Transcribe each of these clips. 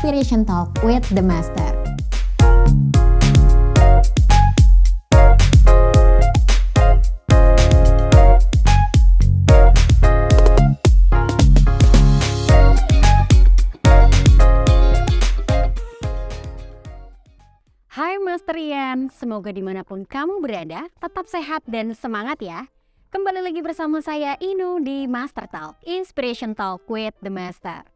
Inspiration Talk with the Master. Hai Masterian, semoga dimanapun kamu berada, tetap sehat dan semangat ya. Kembali lagi bersama saya Inu di Master Talk, Inspiration Talk with the Master.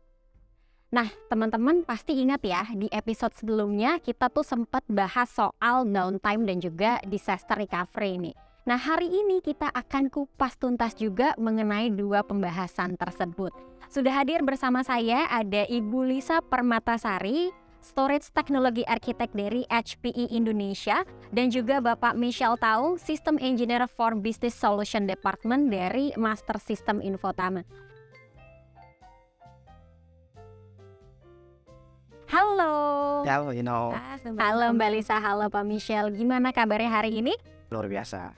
Nah, teman-teman pasti ingat ya, di episode sebelumnya kita tuh sempat bahas soal downtime dan juga disaster recovery ini. Nah, hari ini kita akan kupas tuntas juga mengenai dua pembahasan tersebut. Sudah hadir bersama saya ada Ibu Lisa Permatasari, Storage Technology Architect dari HPE Indonesia, dan juga Bapak Michelle Tau, System Engineer for Business Solution Department dari Master System Infotama. Halo. Halo, Halo Mbak Lisa, halo Pak Michelle. Gimana kabarnya hari ini? luar biasa.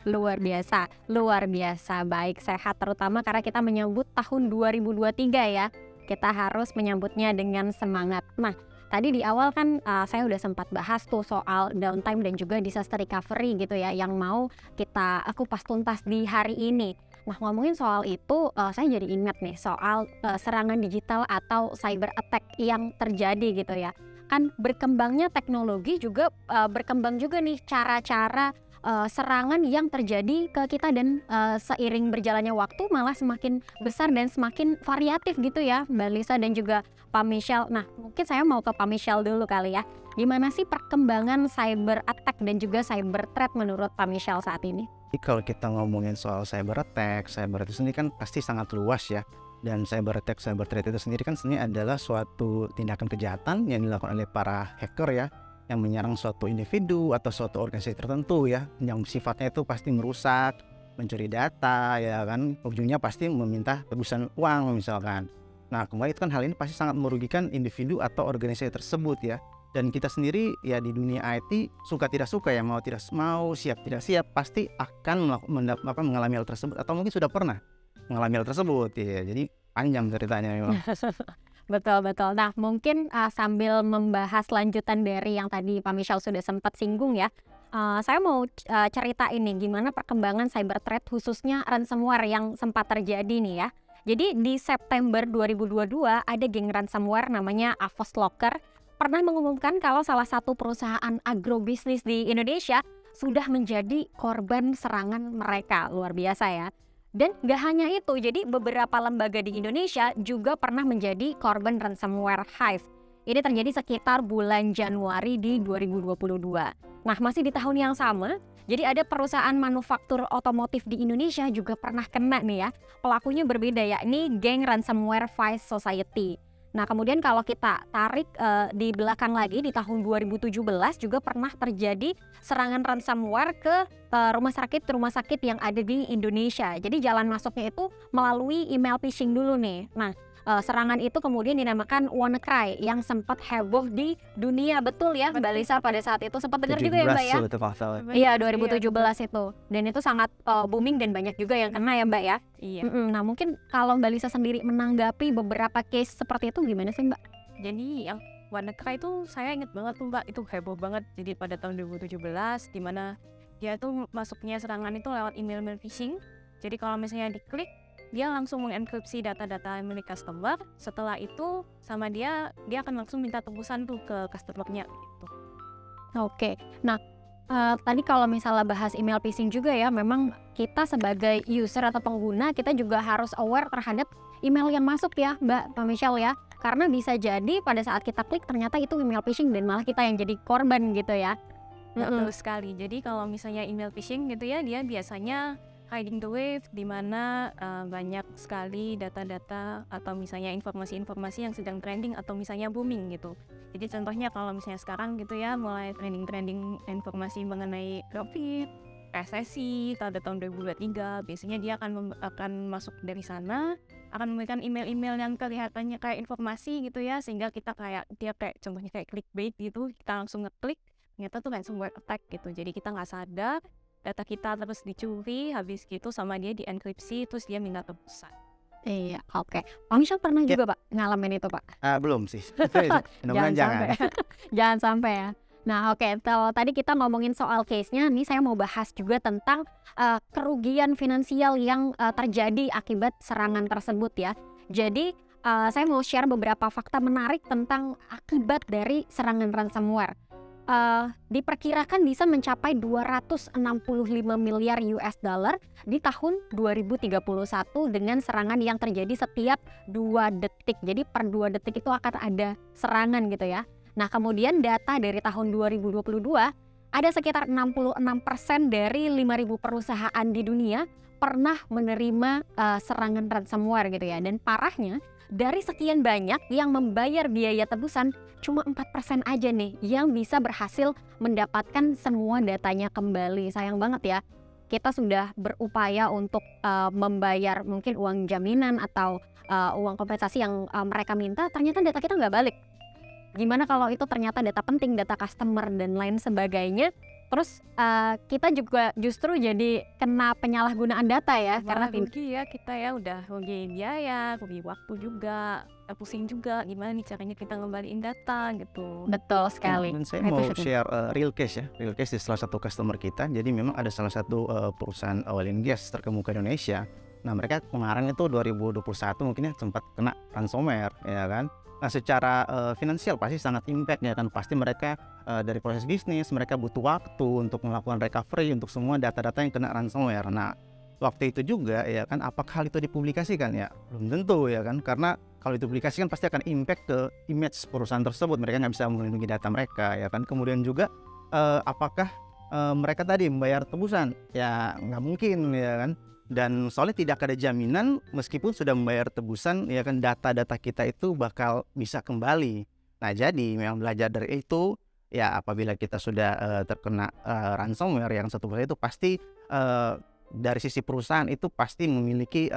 Luar biasa. Baik, sehat terutama karena kita menyambut tahun 2023 ya. Kita harus menyambutnya dengan semangat. Nah, tadi di awal kan saya udah sempat bahas tuh soal downtime dan juga disaster recovery gitu ya, yang mau kita kupas tuntas di hari ini. Nah, ngomongin soal itu, saya jadi ingat nih soal serangan digital atau cyber attack yang terjadi gitu ya. Kan berkembangnya teknologi juga berkembang juga nih cara-cara serangan yang terjadi ke kita, dan seiring berjalannya waktu malah semakin besar dan semakin variatif gitu ya Mbak Lisa dan juga Pak Michelle. Nah, mungkin saya mau ke Pak Michelle dulu kali ya. Gimana sih perkembangan cyber attack dan juga cyber threat menurut Pak Michelle saat ini? Jadi kalau kita ngomongin soal cyber attack, cyber itu sendiri kan pasti sangat luas ya. Dan cyber attack, cyber threat itu sendiri kan sebenarnya adalah suatu tindakan kejahatan yang dilakukan oleh para hacker ya, yang menyerang suatu individu atau suatu organisasi tertentu ya, yang sifatnya itu pasti merusak, mencuri data ya kan, ujungnya pasti meminta tebusan uang misalkan. Nah, kembali itu kan hal ini pasti sangat merugikan individu atau organisasi tersebut ya. Dan kita sendiri ya di dunia IT suka tidak suka ya, mau tidak mau, siap tidak siap, pasti akan mengalami hal tersebut atau mungkin sudah pernah mengalami hal tersebut ya. Jadi panjang ceritanya memang. Betul. Nah, mungkin sambil membahas lanjutan dari yang tadi Pak Michelle sudah sempat singgung ya, saya mau cerita ini gimana perkembangan cyber threat khususnya ransomware yang sempat terjadi nih ya. Jadi di September 2022 ada geng ransomware namanya Avos Locker pernah mengumumkan kalau salah satu perusahaan agrobisnis di Indonesia sudah menjadi korban serangan mereka. Luar biasa ya. Dan gak hanya itu, jadi beberapa lembaga di Indonesia juga pernah menjadi korban ransomware Hive. Ini terjadi sekitar bulan Januari di 2022. Nah, masih di tahun yang sama, jadi ada perusahaan manufaktur otomotif di Indonesia juga pernah kena nih ya. Pelakunya berbeda, yakni geng ransomware Vice Society. Nah, kemudian kalau kita tarik di belakang lagi di tahun 2017 juga pernah terjadi serangan ransomware ke rumah sakit yang ada di Indonesia. Jadi jalan masuknya itu melalui email phishing dulu nih. Nah, serangan itu kemudian dinamakan WannaCry yang sempat heboh di dunia, betul ya Mbak Lisa pada saat itu sempat dengar juga ya Mbak ya? Iya, 2017 itu. Dan itu sangat booming dan banyak juga yang kena ya Mbak ya? Iya. Nah, mungkin kalau Mbak Lisa sendiri menanggapi beberapa case seperti itu gimana sih Mbak? Jadi yang WannaCry itu saya inget banget tuh Mbak, itu heboh banget. Jadi pada tahun 2017 dimana dia tuh masuknya serangan itu lewat email phishing. Jadi kalau misalnya diklik, dia langsung mengenkripsi data-data milik customer. Setelah itu sama dia akan langsung minta tebusan tuh ke customernya gitu. Oke. Nah, tadi kalau misalnya bahas email phishing juga ya, memang kita sebagai user atau pengguna kita juga harus aware terhadap email yang masuk ya Mbak, Pak Michelle ya. Karena bisa jadi pada saat kita klik ternyata itu email phishing dan malah kita yang jadi korban gitu ya. Betul sekali. Jadi kalau misalnya email phishing gitu ya, dia biasanya hiding the wave, di mana banyak sekali data-data atau misalnya informasi-informasi yang sedang trending atau misalnya booming gitu. Jadi contohnya kalau misalnya sekarang gitu ya, mulai trending informasi mengenai COVID, resesi pada tahun 2023, biasanya dia akan masuk dari sana, akan memberikan email-email yang kelihatannya kayak informasi gitu ya, sehingga kita dia kayak contohnya kayak clickbait gitu, kita langsung ngeklik, ternyata tuh ransomware attack gitu. Jadi kita nggak sadar, data kita terus dicuri, habis gitu sama dia dienkripsi, terus dia minta tebusan. Iya, oke. Pak Misyal pernah Ya. juga Pak ngalamin itu Pak? Belum sih. Mudah-mudahan jangan. sampai jangan sampai ya. Nah oke, kalau tadi kita ngomongin soal case-nya, nih saya mau bahas juga tentang kerugian finansial yang terjadi akibat serangan tersebut ya. Jadi saya mau share beberapa fakta menarik tentang akibat dari serangan ransomware. Diperkirakan bisa mencapai 265 miliar US dollar di tahun 2031 dengan serangan yang terjadi setiap 2 detik. Jadi per 2 detik itu akan ada serangan gitu ya. Nah kemudian data dari tahun 2022 ada sekitar 66% dari 5.000 perusahaan di dunia pernah menerima serangan ransomware gitu ya. Dan parahnya dari sekian banyak yang membayar biaya tebusan cuma 4% aja nih yang bisa berhasil mendapatkan semua datanya kembali. Sayang banget ya, kita sudah berupaya untuk membayar mungkin uang jaminan atau uang kompensasi yang mereka minta, ternyata data kita nggak balik. Gimana kalau itu ternyata data penting, data customer dan lain sebagainya. Terus kita juga justru jadi kena penyalahgunaan data ya. Karena Karena rugi ya kita ya, udah rugi biaya, rugi waktu juga, pusing juga gimana nih caranya kita ngembaliin data gitu. betul sekali. Dan saya Itu mau syuting. share real case ya, real case di salah satu customer kita. Jadi memang ada salah satu perusahaan oil and gas terkemuka di Indonesia. Nah mereka kemarin itu 2021 mungkin ya sempat kena ransomware ya kan. Nah secara finansial pasti sangat impact ya kan. Pasti mereka dari proses bisnis mereka butuh waktu untuk melakukan recovery untuk semua data-data yang kena ransomware. Nah waktu itu juga ya kan, apakah hal itu dipublikasikan ya? Belum tentu ya kan, karena kalau dipublikasikan pasti akan impact ke image perusahaan tersebut. Mereka nggak bisa melindungi data mereka ya kan. Kemudian juga apakah mereka tadi membayar tebusan? Ya nggak mungkin ya kan. Dan soalnya tidak ada jaminan meskipun sudah membayar tebusan ya kan, data-data kita itu bakal bisa kembali. Nah jadi memang belajar dari itu ya, apabila kita sudah terkena ransomware yang satu itu pasti dari sisi perusahaan itu pasti memiliki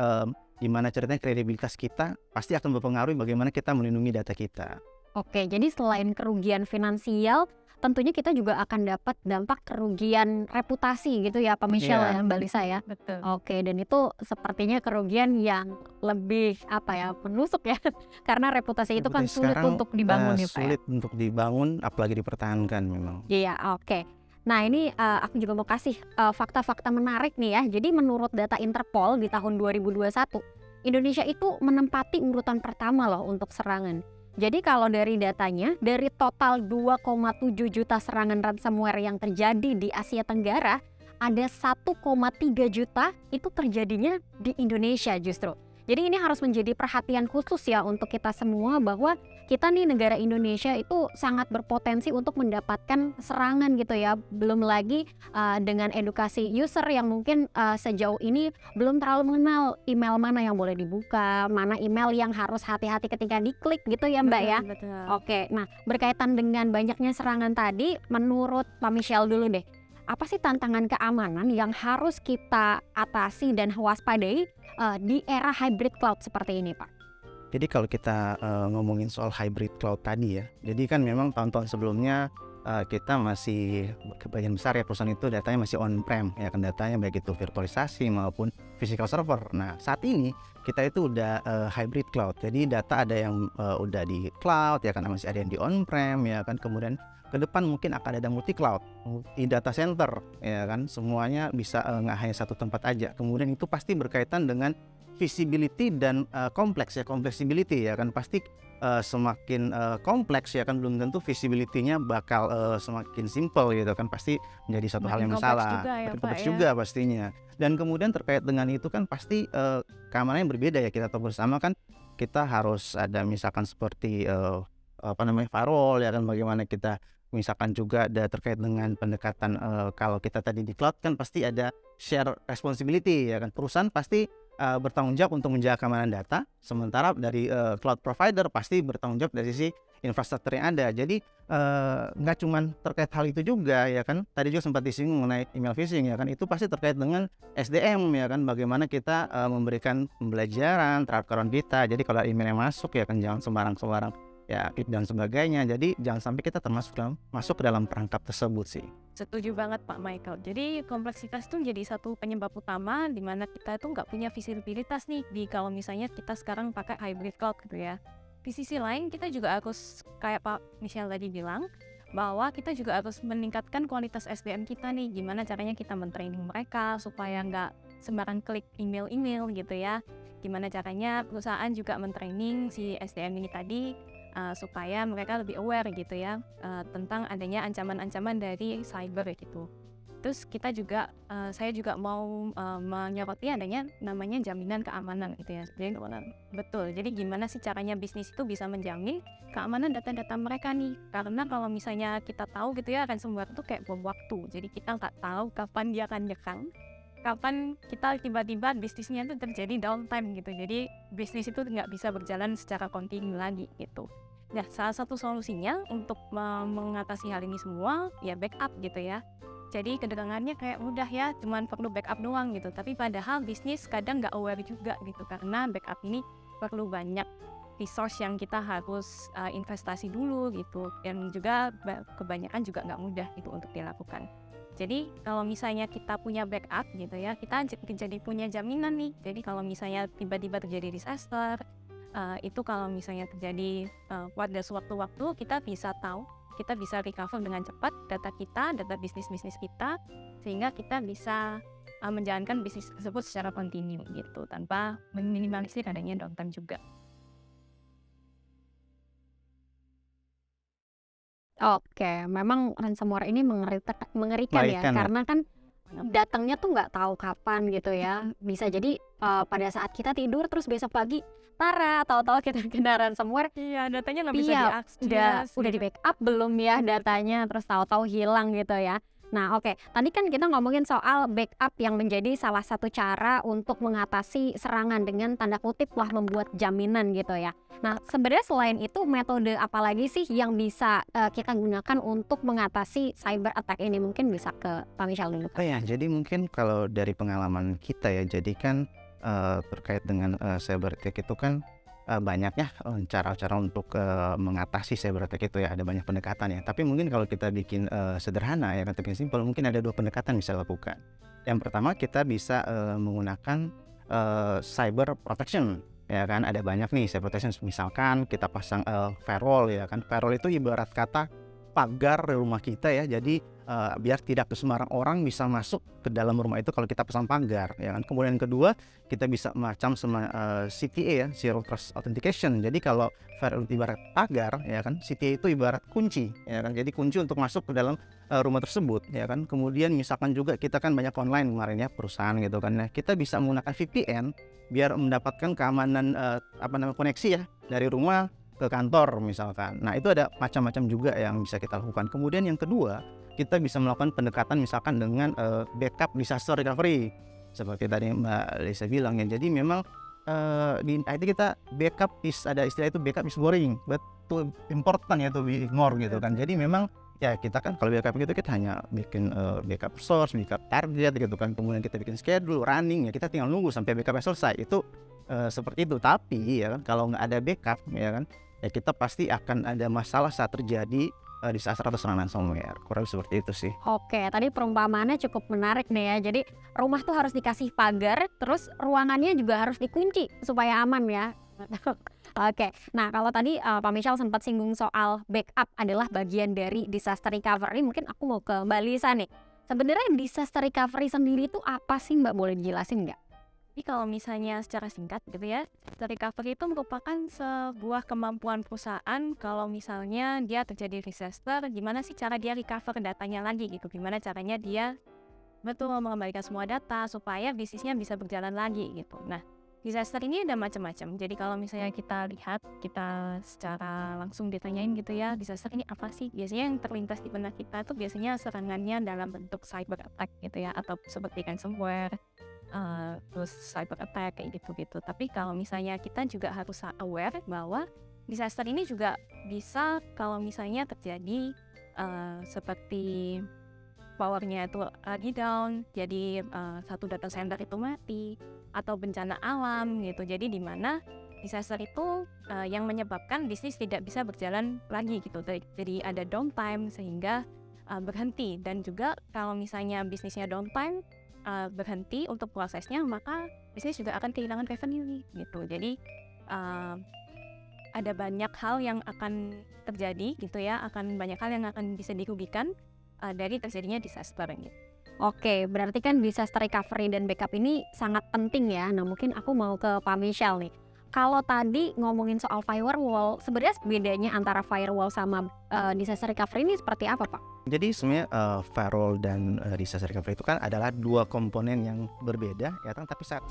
gimana ceritanya kredibilitas kita pasti akan berpengaruh bagaimana kita melindungi data kita. Oke, jadi selain kerugian finansial, tentunya kita juga akan dapat dampak kerugian reputasi gitu ya Pak Misyal Iya. ya Mbak Lisa ya. Betul. Oke, dan itu sepertinya kerugian yang lebih apa ya, menusuk ya. Karena reputasi itu kan Reputasi sulit sekarang, untuk dibangun ya Pak ya. sulit untuk dibangun apalagi dipertahankan memang. Iya, oke. Nah ini aku juga mau kasih fakta-fakta menarik nih ya. Jadi menurut data Interpol di tahun 2021, Indonesia itu menempati urutan pertama loh untuk serangan. Jadi kalau dari datanya, dari total 2,7 juta serangan ransomware yang terjadi di Asia Tenggara, ada 1,3 juta itu terjadinya di Indonesia justru. Jadi ini harus menjadi perhatian khusus ya untuk kita semua, bahwa kita nih negara Indonesia itu sangat berpotensi untuk mendapatkan serangan gitu ya. Belum lagi dengan edukasi user yang mungkin sejauh ini belum terlalu mengenal email mana yang boleh dibuka, mana email yang harus hati-hati ketika diklik gitu ya Mbak ya. Betul. Oke, nah berkaitan dengan banyaknya serangan tadi, menurut Pak Misyal dulu deh, apa sih tantangan keamanan yang harus kita atasi dan waspadai di era hybrid cloud seperti ini Pak? Jadi kalau kita ngomongin soal hybrid cloud tadi ya, jadi kan memang tahun-tahun sebelumnya kita masih kebagian besar ya perusahaan itu datanya masih on-prem ya kan, datanya baik itu virtualisasi maupun physical server. Nah saat ini kita itu udah hybrid cloud, jadi data ada yang udah di cloud ya kan, masih ada yang di on-prem ya kan, kemudian ke depan mungkin akan ada multi cloud, multi data center ya kan, semuanya bisa nggak hanya satu tempat aja. Kemudian itu pasti berkaitan dengan visibility dan kompleks ya, complexibility ya kan, pasti semakin kompleks ya kan, belum tentu visibility-nya bakal semakin simple gitu kan, pasti menjadi satu hal yang Makin kompleks masalah, juga ya, makin Pak, kompleks ya. juga pastinya. Dan kemudian terkait dengan itu kan pasti keamanannya berbeda ya, kita tahu bersama kan kita harus ada misalkan seperti firewall ya kan, bagaimana kita misalkan juga ada terkait dengan pendekatan kalau kita tadi di cloud kan pasti ada share responsibility ya kan, perusahaan pasti bertanggung jawab untuk menjaga keamanan data, sementara dari cloud provider pasti bertanggung jawab dari sisi infrastruktur yang ada. Jadi nggak cuman terkait hal itu juga ya kan, tadi juga sempat disinggung mengenai email phishing ya kan, itu pasti terkait dengan SDM ya kan, bagaimana kita memberikan pembelajaran terhadap karyawan kita. Jadi kalau email yang masuk ya kan jangan sembarang ya dan sebagainya. Jadi jangan sampai kita masuk ke dalam perangkap tersebut sih. Setuju banget Pak Michael. Jadi kompleksitas itu jadi satu penyebab utama di mana kita itu nggak punya visibilitas nih di kalau misalnya kita sekarang pakai hybrid cloud gitu ya. Di sisi lain kita juga harus kayak Pak Michelle tadi bilang bahwa kita juga harus meningkatkan kualitas SDM kita nih. Gimana caranya kita mentraining mereka supaya nggak sembarang klik email-email gitu ya. Gimana caranya perusahaan juga mentraining si SDM ini tadi supaya mereka lebih aware gitu ya tentang adanya ancaman-ancaman dari cyber gitu. Terus kita juga, saya juga mau menyoroti adanya namanya jaminan keamanan gitu ya. Jadi betul. Jadi gimana sih caranya bisnis itu bisa menjamin keamanan data-data mereka nih? Karena kalau misalnya kita tahu gitu ya ransomware itu kayak bom waktu. Jadi kita nggak tahu kapan dia akan nyerang, kapan kita tiba-tiba bisnisnya itu terjadi downtime gitu. Jadi bisnis itu nggak bisa berjalan secara kontinu lagi gitu. Nah, salah satu solusinya untuk mengatasi hal ini semua ya backup gitu ya. Jadi kedengarannya kayak mudah ya, cuman perlu backup doang gitu. Tapi padahal bisnis kadang nggak aware juga gitu, karena backup ini perlu banyak resource yang kita harus investasi dulu gitu. Dan juga kebanyakan juga nggak mudah gitu untuk dilakukan. Jadi kalau misalnya kita punya backup gitu ya, kita jadi punya jaminan nih. Jadi kalau misalnya tiba-tiba terjadi disaster, itu kalau misalnya terjadi pada sewaktu-waktu kita bisa tahu, kita bisa recover dengan cepat data bisnis kita, sehingga kita bisa menjalankan bisnis tersebut secara kontinu gitu tanpa meminimalisir adanya downtime juga. Oke, memang ransomware ini mengerikan ya, Mengerikan ya. karena kan datangnya tuh nggak tahu kapan gitu ya. Bisa jadi pada saat kita tidur terus besok pagi Tara, tahu-tahu kita kena ransomware. Iya, datanya nggak bisa Iya, diakses. udah di backup belum ya datanya, terus tahu-tahu hilang gitu ya. Nah, oke. Tadi kan kita ngomongin soal backup yang menjadi salah satu cara untuk mengatasi serangan dengan tanda kutip lah membuat jaminan gitu ya. Nah, sebenarnya selain itu metode apa lagi sih yang bisa kita gunakan untuk mengatasi cyber attack ini? Mungkin bisa ke Pak Michelle dulu. Oh ya, jadi mungkin kalau dari pengalaman kita ya, jadi kan terkait dengan cyber attack itu kan banyak ya cara-cara untuk mengatasi cyber attack itu ya, ada banyak pendekatan ya. Tapi mungkin kalau kita bikin sederhana ya, kita bikin simpel, mungkin ada 2 pendekatan bisa lakukan. Yang pertama kita bisa menggunakan cyber protection ya kan. Ada banyak nih cyber protection, misalkan kita pasang firewall ya kan. Firewall itu ibarat kata pagar rumah kita ya, jadi biar tidak sembarang orang bisa masuk ke dalam rumah itu kalau kita pasang pagar ya kan. Kemudian kedua, kita bisa macam sama CTA ya, Zero Trust Authentication. Jadi kalau firewall ibarat pagar ya kan, CTA itu ibarat kunci ya kan, jadi kunci untuk masuk ke dalam rumah tersebut ya kan. Kemudian misalkan juga kita kan banyak online kemarin ya, perusahaan gitu kan, nah kita bisa menggunakan VPN biar mendapatkan keamanan koneksi ya dari rumah ke kantor misalkan. Nah, itu ada macam-macam juga yang bisa kita lakukan. Kemudian yang kedua, kita bisa melakukan pendekatan misalkan dengan backup disaster recovery seperti tadi Mbak Lisa bilang ya. Jadi memang di IT kita backup ada istilah itu backup is boring, but too important ya to be ignore gitu kan. Jadi memang ya kita kan kalau backup gitu kita hanya bikin backup source, backup target gitu kan. Kemudian kita bikin schedule, running ya, kita tinggal nunggu sampai backupnya selesai. Itu seperti itu. Tapi ya kan kalau nggak ada backup ya kan, ya kita pasti akan ada masalah saat terjadi disaster atau serangan ransomware. Kurang seperti itu sih. Oke, tadi perumpamaannya cukup menarik nih ya. Jadi rumah tuh harus dikasih pagar, terus ruangannya juga harus dikunci supaya aman ya. Oke, nah kalau tadi Pak Michelle sempat singgung soal backup adalah bagian dari disaster recovery, mungkin aku mau ke Mbak Lisa nih. Sebenarnya disaster recovery sendiri itu apa sih Mbak, boleh dijelasin nggak? Jadi kalau misalnya secara singkat gitu ya, recovery itu merupakan sebuah kemampuan perusahaan kalau misalnya dia terjadi disaster, gimana sih cara dia recover datanya lagi gitu, gimana caranya dia betul mengembalikan semua data supaya bisnisnya bisa berjalan lagi gitu. Nah, disaster ini ada macam-macam. Jadi kalau misalnya kita lihat, kita secara langsung ditanyain gitu ya, disaster ini apa sih? Biasanya yang terlintas di benak kita tuh biasanya serangannya dalam bentuk cyber attack gitu ya, atau seperti ransomware, terus cyber attack kayak gitu-gitu. Tapi kalau misalnya kita juga harus aware bahwa disaster ini juga bisa kalau misalnya terjadi seperti powernya itu lagi down, jadi satu data center itu mati, atau bencana alam gitu. Jadi di mana disaster itu yang menyebabkan bisnis tidak bisa berjalan lagi gitu. Jadi ada downtime sehingga berhenti, dan juga kalau misalnya bisnisnya downtime berhenti untuk prosesnya, maka bisnis juga akan kehilangan revenue gitu. Jadi ada banyak hal yang akan terjadi gitu ya, akan banyak hal yang akan bisa dirugikan dari terjadinya disaster gitu. Oke, berarti kan disaster recovery dan backup ini sangat penting ya. Nah, mungkin aku mau ke Pak Michelle nih. Kalau tadi ngomongin soal firewall, sebenarnya bedanya antara firewall sama disaster recovery ini seperti apa, Pak? Jadi sebenarnya firewall dan disaster recovery itu kan adalah dua komponen yang berbeda ya kan, tapi saling